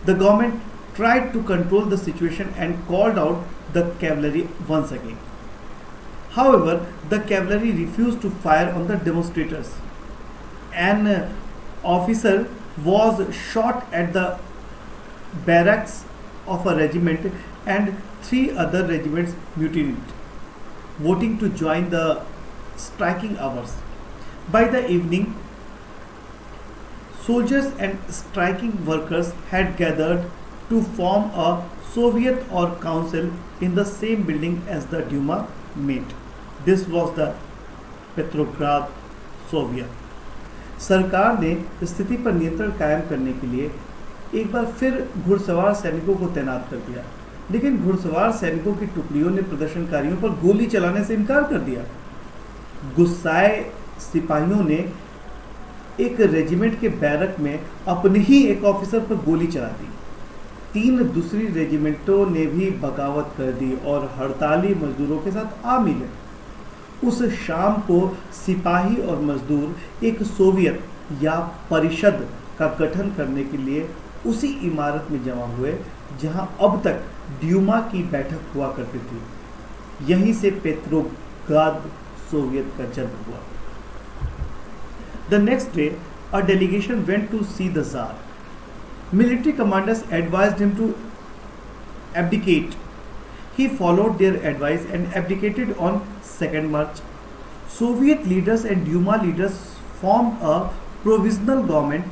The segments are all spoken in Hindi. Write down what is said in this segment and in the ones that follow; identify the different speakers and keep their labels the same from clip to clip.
Speaker 1: The government tried to control the situation and called out the cavalry once again. However, the cavalry refused to fire on the demonstrators. An officer was shot at the barracks of a regiment and 3 other regiments mutinied, voting to join the striking hours. By the evening, soldiers and striking workers had gathered to form a Soviet or council in the same building as the Duma met. This was the Petrograd Soviet. सरकार ने स्थिति पर नियंत्रण कायम करने के लिए एक बार फिर घुड़सवार सैनिकों को तैनात कर दिया, लेकिन घुड़सवार सैनिकों की टुकड़ियों ने प्रदर्शनकारियों पर गोली चलाने से इनकार कर दिया। गुस्साए सिपाहियों ने एक रेजिमेंट के बैरक में अपने ही एक ऑफिसर पर गोली चला दी। 3 दूसरी रेजिमेंटों ने भी बगावत कर दी और हड़ताली मजदूरों के साथ आ मिले। उस शाम को सिपाही और मजदूर एक सोवियत या परिषद का गठन करने के लिए उसी इमारत में जमा हुए जहां अब तक ड्यूमा की बैठक हुआ करती थी। यहीं से पेट्रोग्राद सोवियत का जन्म हुआ। The next day, a delegation went to see the Tsar. Military commanders advised him to abdicate. He followed their advice and abdicated on 2nd March. Soviet leaders and Duma leaders formed a provisional government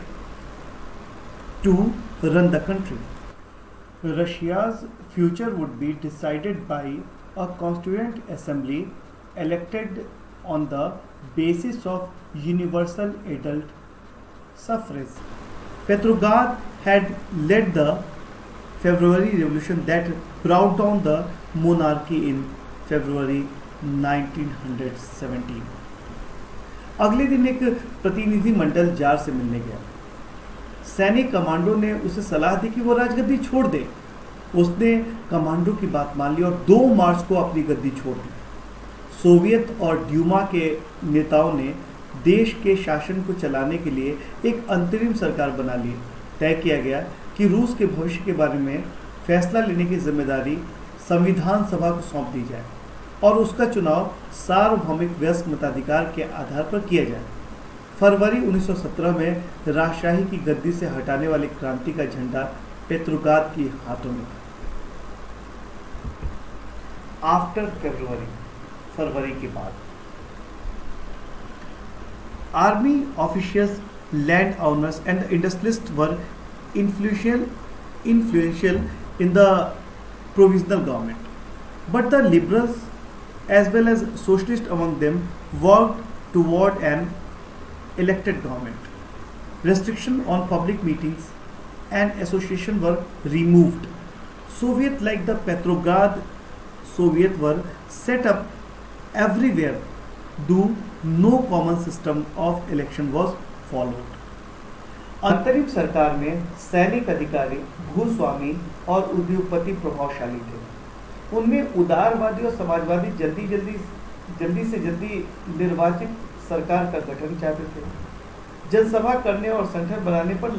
Speaker 1: to run the country. Russia's future would be decided by a constituent assembly elected on the basis of universal adult suffrage. Petrograd had led the February Revolution that brought down the monarchy in February 1917. अगले दिन एक प्रतिनिधि मंडल जार से मिलने गया। सैनिक कमांडो ने उसे सलाह दी कि वो राजगद्दी छोड़ दे। उसने कमांडो की बात मान ली और 2 मार्च को अपनी गद्दी छोड़ दी। सोवियत और ड्यूमा के नेताओं ने देश के शासन को चलाने के लिए एक अंतरिम सरकार बना ली। तय किया गया कि रूस के भविष्य के बारे में फैसला लेने की जिम्मेदारी संविधान सभा को सौंप दी जाए और उसका चुनाव सार्वभौमिक वयस्क मताधिकार के आधार पर किया जाए। फरवरी 1917 में राजशाही की गद्दी से हटाने वाली क्रांति का झंडा पेट्रोग्राद के हाथों में था। आफ्टर फरवरी के बाद army officials, land owners and industrialist were influential in the provisional government, but the liberals as well as socialists among them worked toward an elected government. Restriction on public meetings and association were removed. Soviet like the Petrograd Soviet were set up everywhere, though no common system of election was followed. अंतरिम सरकार में सैनिक अधिकारी, भूस्वामी और उद्योगपति प्रभावशाली थे। उनमें उदारवादी और समाजवादी जल्दी से जल्दी निर्वाचित सरकार का गठन चाहते थे। जनसभा करने और संगठन बनाने पर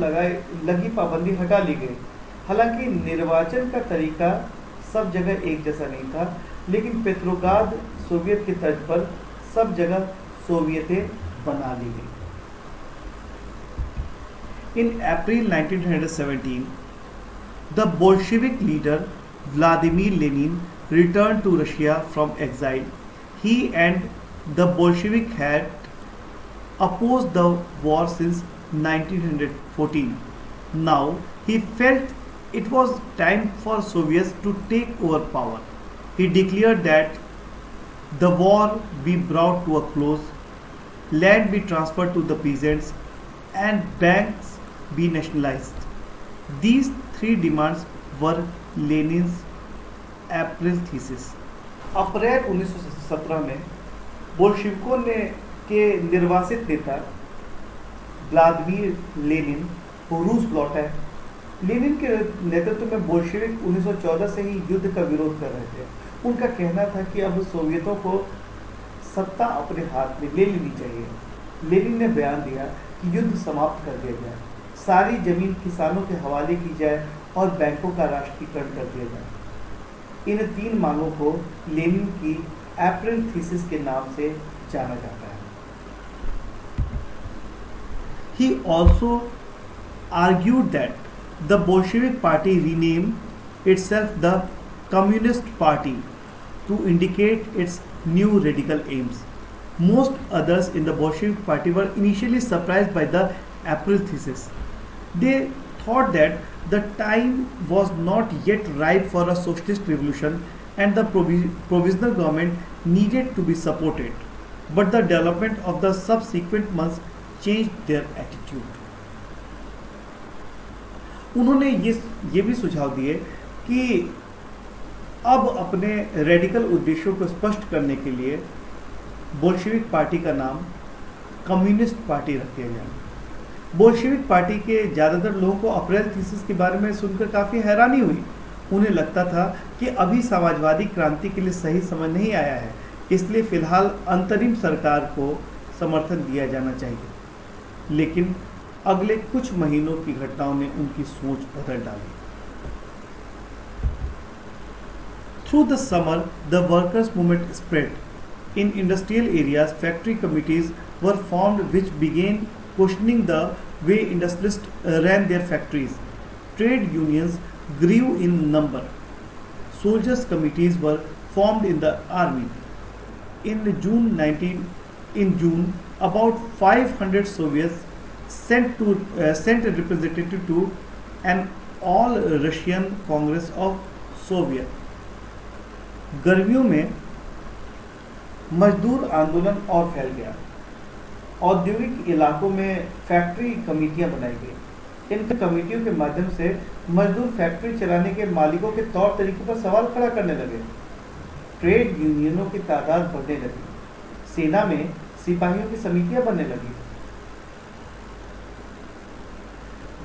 Speaker 1: लगी पाबंदी हटा ली गई। हालांकि निर्वाचन का तरीका सब जगह एक जैसा नहीं था, लेकिन पेट्रोग्राद सोवियत की तर्ज पर सब जगह सोवियतें बना ली गई। In April 1917, the Bolshevik leader Vladimir Lenin returned to Russia from exile. He and the Bolshevik had opposed the war since 1914. Now he felt it was time for Soviets to take over power. He declared that the war be brought to a close, land be transferred to the peasants, and banks be nationalized. These 3 demands were Lenin's April thesis. अप्रैल 1917 में बोल्शेविकों के निर्वासित नेता व्लादिमीर लेनिन रूस लौटा। लेनिन के नेतृत्व में बोल्शेविक 1914 से ही युद्ध का विरोध कर रहे थे। उनका कहना था कि अब सोवियतों को सत्ता अपने हाथ में ले लेनी चाहिए। लेनिन ने बयान दिया कि युद्ध समाप्त कर दिया जाए, सारी जमीन किसानों के हवाले की जाए और बैंकों का राष्ट्रीयकरण कर दिया जाए। इन 3 मांगों को लेनिन की अप्रैल थीसिस के नाम से जाना जाता है। He also argued that the Bolshevik party rename itself the Communist Party to indicate its new radical aims. Most others in the Bolshevik party were initially surprised by the April thesis. They thought that the time was not yet ripe for a socialist revolution and the provisional government needed to be supported. But the development of the subsequent months changed their attitude. उन्होंने ये भी सुझाव दिए कि अब अपने रेडिकल उद्देश्यों को स्पष्ट करने के लिए बोल्शेविक पार्टी का नाम कम्युनिस्ट पार्टी रख दिया गया। बोल्शेविक पार्टी के ज़्यादातर लोगों को अप्रैल थीसिस के बारे में सुनकर काफ़ी हैरानी हुई। उन्हें लगता था कि अभी समाजवादी क्रांति के लिए सही समय नहीं आया है, इसलिए फिलहाल अंतरिम सरकार को समर्थन दिया जाना चाहिए। लेकिन अगले कुछ महीनों की घटनाओं ने उनकी सोच बदल डाली। Through the summer, the workers' movement spread. In industrial areas, factory committees were formed which began questioning the way industrialists ran their factories. Trade unions grew in number. Soldiers' committees were formed in the army. In June, about 500 Soviets sent a representative to an all-Russian Congress of Soviet. गर्मियों में मजदूर आंदोलन और फैल गया। औद्योगिक इलाकों में फैक्ट्री कमेटियां बनाई गई। इन कमेटियों के माध्यम से मजदूर फैक्ट्री चलाने के मालिकों के तौर तरीकों पर सवाल खड़ा करने लगे। ट्रेड यूनियनों की तादाद बढ़ने लगी। सेना में सिपाहियों की समितियां बनने लगी।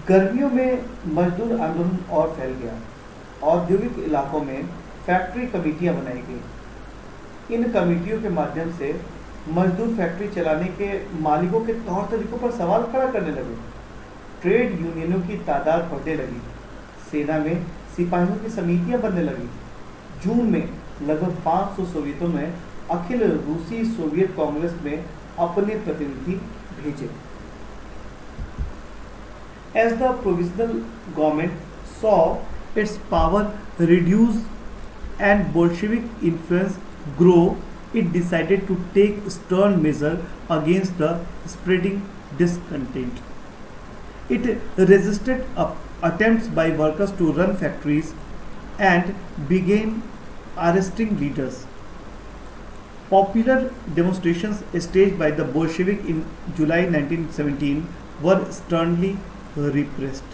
Speaker 1: गर्मियों में मजदूर आंदोलन और फैल गया। औद्योगिक इलाकों में फैक्ट्री कमेटियां बनाई गई। इन कमेटियों के माध्यम से मजदूर फैक्ट्री चलाने के मालिकों के तौर तरीकों पर सवाल खड़ा करने लगे। ट्रेड यूनियनों की तादाद बढ़ने लगी। सेना में सिपाहियों की समितियां बनने लगी। जून में लगभग 500 सोवियतों ने अखिल रूसी सोवियत कांग्रेस में अपने प्रतिनिधि भेजे। As the provisional government saw its power reduce and Bolshevik influence grow, it decided to take stern measure against the spreading discontent. It resisted attempts by workers to run factories and began arresting leaders. Popular demonstrations staged by the Bolshevik in July 1917 were sternly repressed.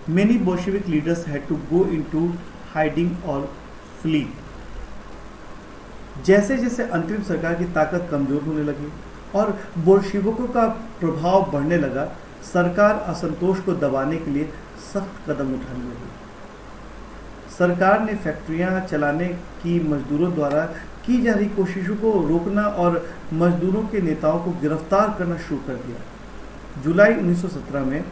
Speaker 1: Many Bolshevik leaders had to go into hiding or flee. जैसे जैसे अंतरिम सरकार की ताकत कमजोर होने लगी और बोल्शेविकों का प्रभाव बढ़ने लगा, सरकार असंतोष को दबाने के लिए सख्त कदम उठाने लगी। सरकार ने फैक्ट्रियां चलाने की मजदूरों द्वारा की जा रही कोशिशों को रोकना और मजदूरों के नेताओं को गिरफ्तार करना शुरू कर दिया। जुलाई 1917 में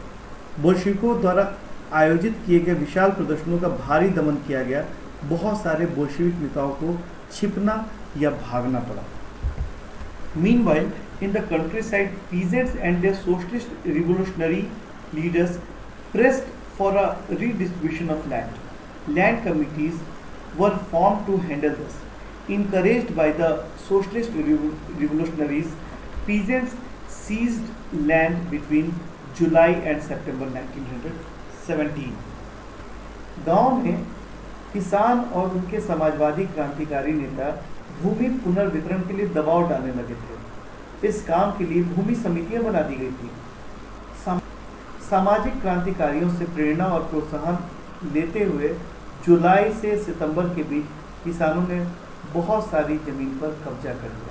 Speaker 1: बोल्शेविकों द्वारा आयोजित किए गए विशाल प्रदर्शनों का भारी दमन किया गया। बहुत सारे बोल्शेविक नेताओं को छिपना या भागना पड़ा। Meanwhile, in the countryside, peasants and their socialist revolutionary leaders pressed for a redistribution of land. Land committees were formed to handle this. Encouraged by the socialist revolutionaries, peasants seized land between July and September 1917. गांव में किसान और उनके समाजवादी क्रांतिकारी नेता भूमि पुनर्वितरण के लिए दबाव डालने लगे थे। इस काम के लिए भूमि समितियां बना दी गई थी। सामाजिक क्रांतिकारियों से प्रेरणा और प्रोत्साहन लेते हुए जुलाई से सितंबर के बीच किसानों ने बहुत सारी जमीन पर कब्जा कर लिया।